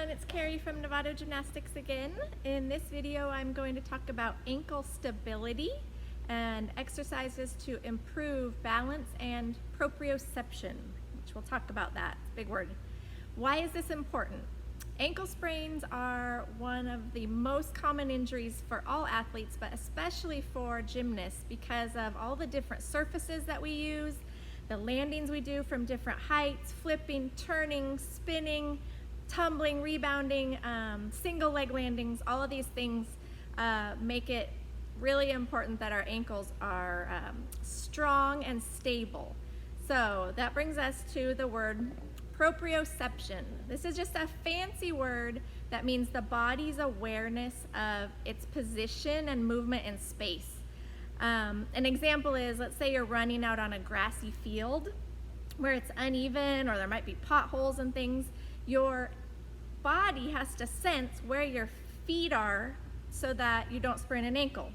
everyone, it's Kerry from Novato Gymnastics again. In this video I'm going to talk about ankle stability and exercises to improve balance and proprioception, which we'll talk about that, big word. Why is this important? Ankle sprains are one of the most common injuries for all athletes, but especially for gymnasts because of all the different surfaces that we use, the landings we do from different heights, flipping, turning, spinning, tumbling, rebounding, single leg landings. All of these things make it really important that our ankles are strong and stable. So that brings us to the word proprioception. This is just a fancy word that means the body's awareness of its position and movement in space. An example is, let's say you're running out on a grassy field where it's uneven or there might be potholes and things. Your body has to sense where your feet are so that you don't sprain an ankle.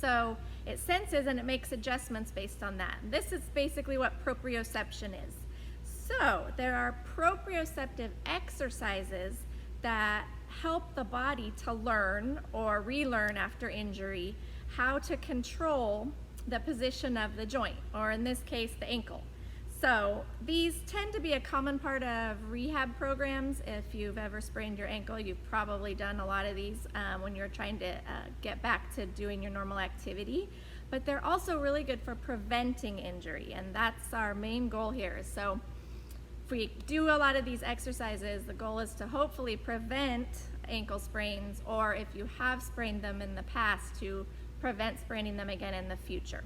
So it senses and it makes adjustments based on that. This is basically what proprioception is. So there are proprioceptive exercises that help the body to learn or relearn after injury how to control the position of the joint, or in this case, the ankle. So these tend to be a common part of rehab programs. If you've ever sprained your ankle, you've probably done a lot of these when you're trying to get back to doing your normal activity. But they're also really good for preventing injury, and that's our main goal here. So if we do a lot of these exercises, the goal is to hopefully prevent ankle sprains, or if you have sprained them in the past, to prevent spraining them again in the future.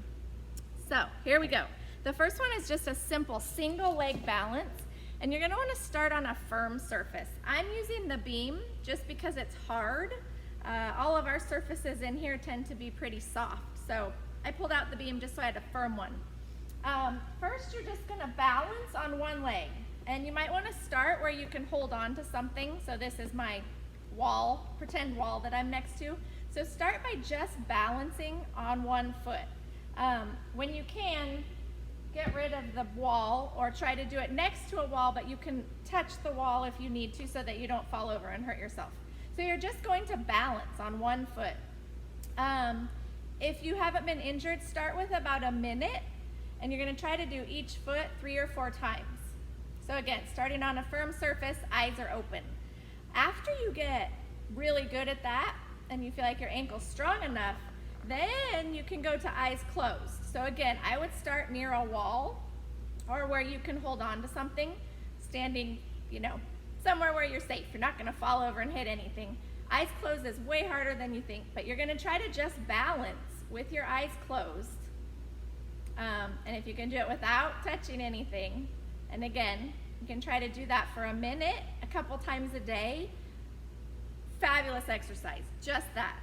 So here we go. The first one is just a simple single leg balance, and you're going to want to start on a firm surface. I'm using the beam just because it's hard. All of our surfaces in here tend to be pretty soft, so I pulled out the beam just so I had a firm one. First, you're just going to balance on one leg, and you might want to start where you can hold on to something. So this is my wall, pretend wall that I'm next to. So start by just balancing on one foot. When you can, get rid of the wall or try to do it next to a wall, but you can touch the wall if you need to so that you don't fall over and hurt yourself. So you're just going to balance on one foot. If you haven't been injured, start with about a minute, and you're going to try to do each foot 3 or 4 times. So again, starting on a firm surface, eyes are open. After you get really good at that and you feel like your ankle's strong enough, then you can go to eyes closed. So again, I would start near a wall or where you can hold on to something, standing, somewhere where you're safe. You're not gonna fall over and hit anything. Eyes closed is way harder than you think, but you're gonna try to just balance with your eyes closed. And if you can do it without touching anything, and again, you can try to do that for a minute, a couple times a day. Fabulous exercise, just that.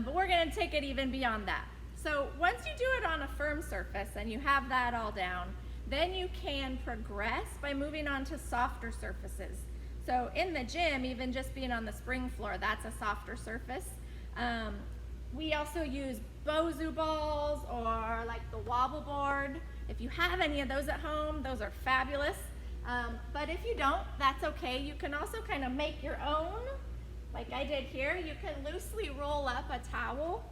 But we're going to take it even beyond that. So once you do it on a firm surface and you have that all down, then you can progress by moving on to softer surfaces. So in the gym, even just being on the spring floor, that's a softer surface. We also use Bozu balls or like the wobble board. If you have any of those at home, those are fabulous. But if you don't, that's okay. You can also kind of make your own. Like I did here, you can loosely roll up a towel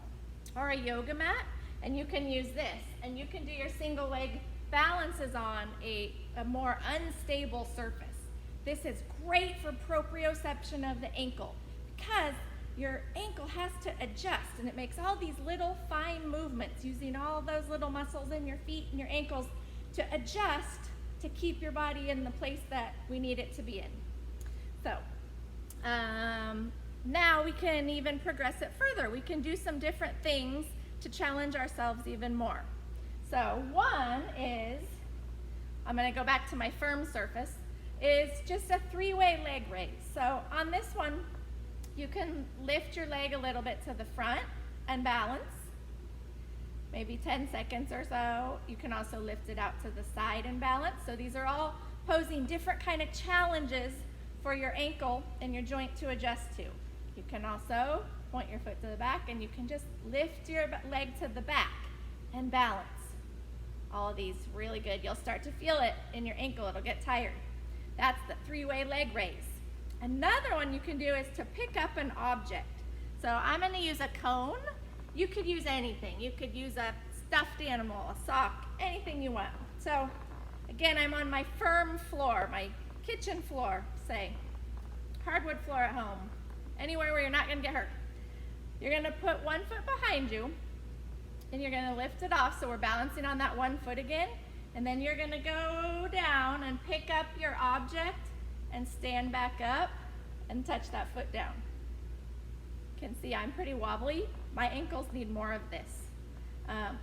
or a yoga mat, and you can use this, and you can do your single leg balances on a more unstable surface. This is great for proprioception of the ankle because your ankle has to adjust, and it makes all these little fine movements using all those little muscles in your feet and your ankles to adjust to keep your body in the place that we need it to be in. So now we can even progress it further. We can do some different things to challenge ourselves even more. So one is, I'm going to go back to my firm surface, is just a 3-way leg raise. So on this one, you can lift your leg a little bit to the front and balance, maybe 10 seconds or so. You can also lift it out to the side and balance. So these are all posing different kind of challenges for your ankle and your joint to adjust to. You can also point your foot to the back, and you can just lift your leg to the back and balance. All of these really good. You'll start to feel it in your ankle. It'll get tired. That's the 3-way leg raise. Another one you can do is to pick up an object. So I'm going to use a cone. You could use anything. You could use a stuffed animal, a sock, anything you want. So again, I'm on my firm floor, my kitchen floor, say, hardwood floor at home, anywhere where you're not going to get hurt. You're going to put one foot behind you, and you're going to lift it off, so we're balancing on that one foot again, and then you're going to go down and pick up your object and stand back up and touch that foot down. You can see I'm pretty wobbly. My ankles need more of this.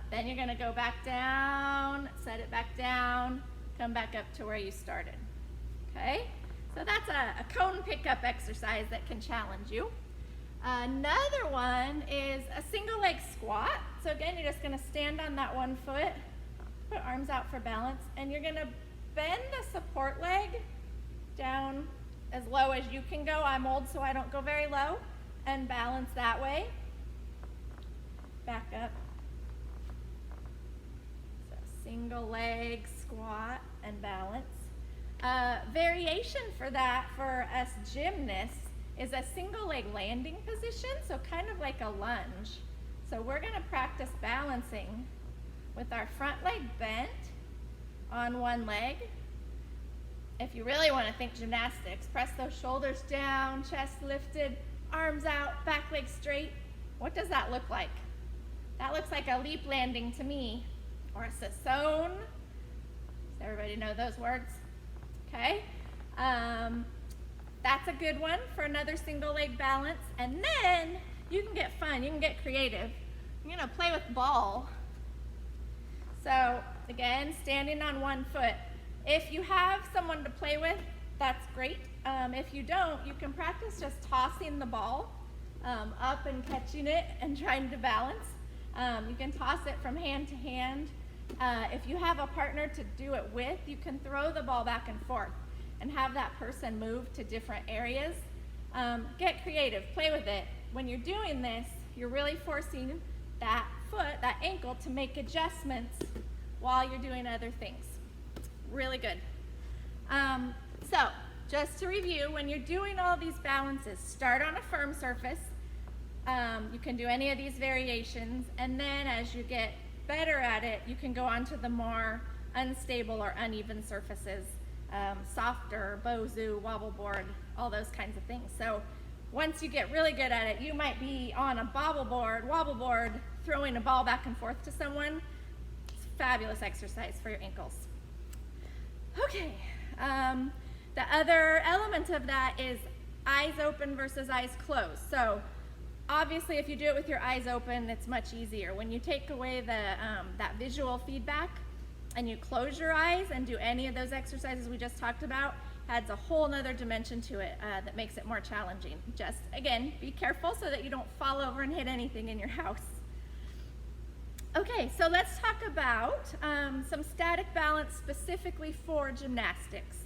Then you're going to go back down, set it back down, come back up to where you started. Okay? So that's a cone pickup exercise that can challenge you. Another one is a single leg squat. So again, you're just going to stand on that one foot, put arms out for balance, and you're going to bend the support leg down as low as you can go. I'm old, so I don't go very low, and balance that way. Back up. So single leg squat and balance. Variation for that for us gymnasts is a single leg landing position, so kind of like a lunge. So we're going to practice balancing with our front leg bent on one leg. If you really want to think gymnastics, press those shoulders down, chest lifted, arms out, back leg straight. What does that look like? That looks like a leap landing to me, or a saison. Does everybody know those words? Okay. That's a good one for another single leg balance. And then you can get fun, you can get creative. You're gonna play with ball. So again, standing on one foot. If you have someone to play with, that's great. If you don't, you can practice just tossing the ball up and catching it and trying to balance. You can toss it from hand to hand. If you have a partner to do it with, you can throw the ball back and forth and have that person move to different areas. Get creative, play with it. When you're doing this, you're really forcing that foot, that ankle, to make adjustments while you're doing other things. Really good. So just to review, when you're doing all these balances, start on a firm surface. You can do any of these variations, and then as you get better at it, you can go on to the more unstable or uneven surfaces, softer, Bozu, wobble board, all those kinds of things. So once you get really good at it, you might be on a wobble board, throwing a ball back and forth to someone. It's a fabulous exercise for your ankles. Okay, the other element of that is eyes open versus eyes closed. So obviously, if you do it with your eyes open, it's much easier. When you take away that visual feedback and you close your eyes and do any of those exercises we just talked about, adds a whole nother dimension to it that makes it more challenging. Just, again, be careful so that you don't fall over and hit anything in your house. Okay, so let's talk about some static balance specifically for gymnastics.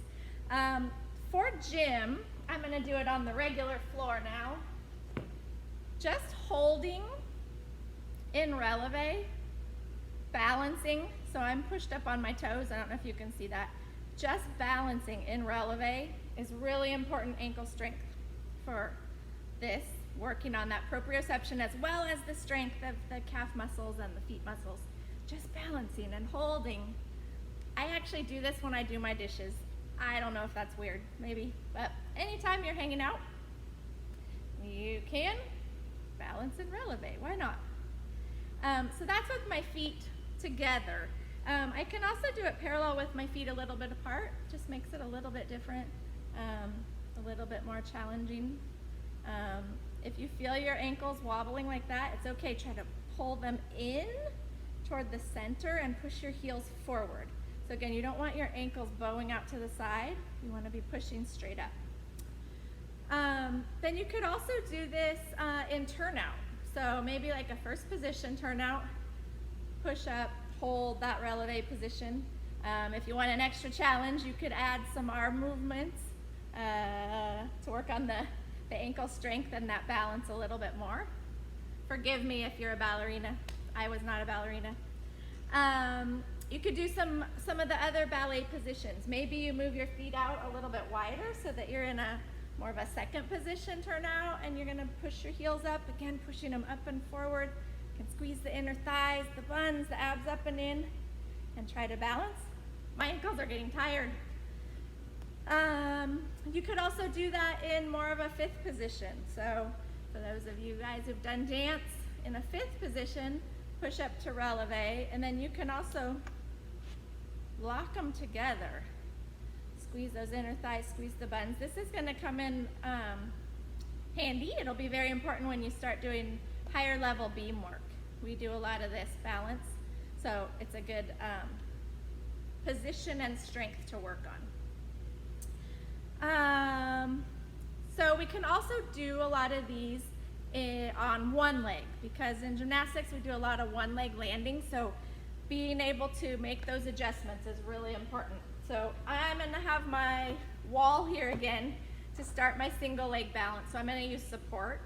For gym, I'm going to do it on the regular floor now. Just holding in releve, balancing, so I'm pushed up on my toes, I don't know if you can see that. Just balancing in releve is really important ankle strength for this, working on that proprioception as well as the strength of the calf muscles and the feet muscles. Just balancing and holding. I actually do this when I do my dishes. I don't know if that's weird, maybe, but anytime you're hanging out, you can balance and releve, why not? So that's with my feet together. I can also do it parallel with my feet a little bit apart, just makes it a little bit different, a little bit more challenging. If you feel your ankles wobbling like that, it's okay, try to pull them in toward the center and push your heels forward. So again, you don't want your ankles bowing out to the side, you want to be pushing straight up. Then you could also do this in turnout. So maybe like a first position turnout, push up, hold that releve position. If you want an extra challenge, you could add some arm movements to work on the ankle strength and that balance a little bit more. Forgive me if you're a ballerina. I was not a ballerina. You could do some of the other ballet positions. Maybe you move your feet out a little bit wider so that you're in a more of a second position turnout, and you're gonna push your heels up, again, pushing them up and forward. You can squeeze the inner thighs, the buns, the abs up and in, and try to balance. My ankles are getting tired. You could also do that in more of a fifth position. So for those of you guys who've done dance, in a fifth position, push up to releve, and then you can also lock them together. Squeeze those inner thighs, squeeze the buns. This is gonna come in handy. It'll be very important when you start doing higher level beam work. We do a lot of this balance, so it's a good position and strength to work on. So we can also do a lot of these on one leg, because in gymnastics we do a lot of one leg landing, so being able to make those adjustments is really important. So I'm gonna have my wall here again to start my single leg balance. So I'm gonna use support.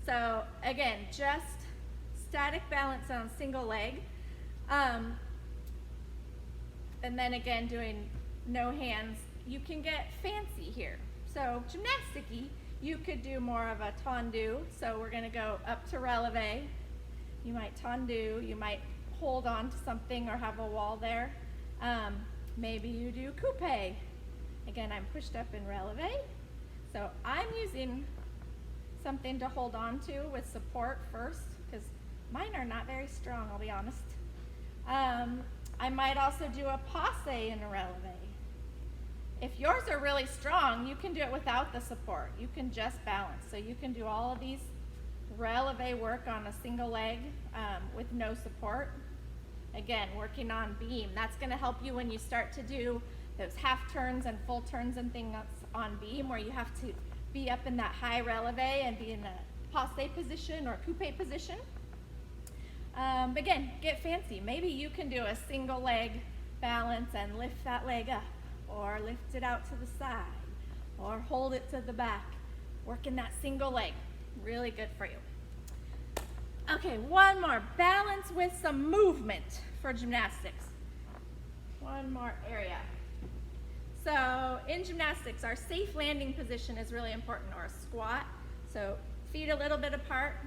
So again, just static balance on single leg. And then again, doing no hands. You can get fancy here. So gymnastic-y, you could do more of a tendu. So we're gonna go up to releve. You might tendu, you might hold on to something or have a wall there. Maybe you do coupe. Again, I'm pushed up in releve. So I'm using something to hold on to with support first, because mine are not very strong, I'll be honest. I might also do a passe in a releve. If yours are really strong, you can do it without the support. You can just balance. So you can do all of these releve work on a single leg with no support. Again, working on beam. That's gonna help you when you start to do those half turns and full turns and things on beam, where you have to be up in that high releve and be in a passe position or coupe position. Again, get fancy. Maybe you can do a single leg balance and lift that leg up, or lift it out to the side, or hold it to the back. Working that single leg, really good for you. Okay, one more, balance with some movement for gymnastics. One more area. So in gymnastics, our safe landing position is really important, or a squat. So feet a little bit apart,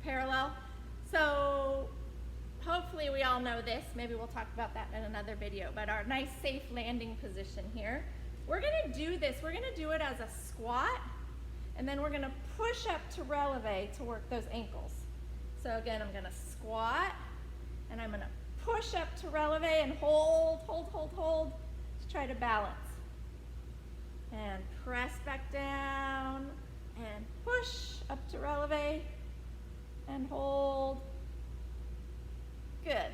parallel. So hopefully we all know this. Maybe we'll talk about that in another video, but our nice safe landing position here. We're gonna do this, we're gonna do it as a squat, and then we're gonna push up to releve to work those ankles. So again, I'm gonna squat, and I'm gonna push up to releve and hold to try to balance. And press back down, and push up to releve, and hold. Good.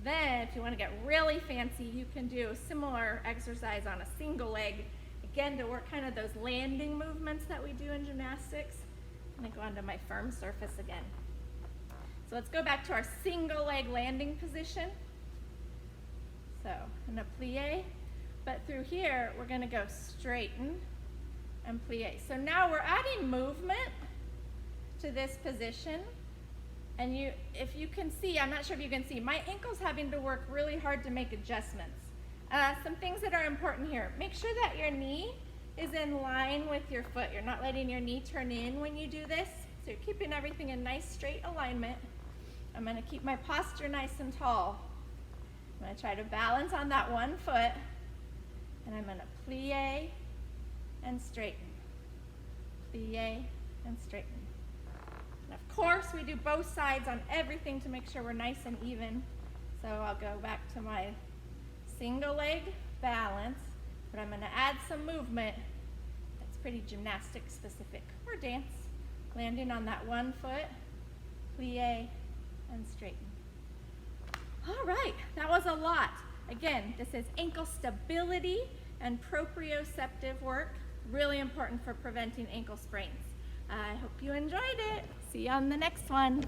Then, if you want to get really fancy, you can do a similar exercise on a single leg, again, to work kind of those landing movements that we do in gymnastics. I'm gonna go onto my firm surface again. So let's go back to our single leg landing position. So, I'm gonna plie, but through here, we're gonna go straighten and plie. So now we're adding movement to this position. And if you can see, I'm not sure if you can see, my ankle's having to work really hard to make adjustments. Some things that are important here. Make sure that your knee is in line with your foot. You're not letting your knee turn in when you do this. So you're keeping everything in nice straight alignment. I'm gonna keep my posture nice and tall. I'm gonna try to balance on that one foot. And I'm gonna plie and straighten. Plie and straighten. And of course, we do both sides on everything to make sure we're nice and even. So I'll go back to my single leg balance, but I'm gonna add some movement that's pretty gymnastic specific, or dance. Landing on that one foot, plie and straighten. All right, that was a lot. Again, this is ankle stability and proprioceptive work, really important for preventing ankle sprains. I hope you enjoyed it. See you on the next one.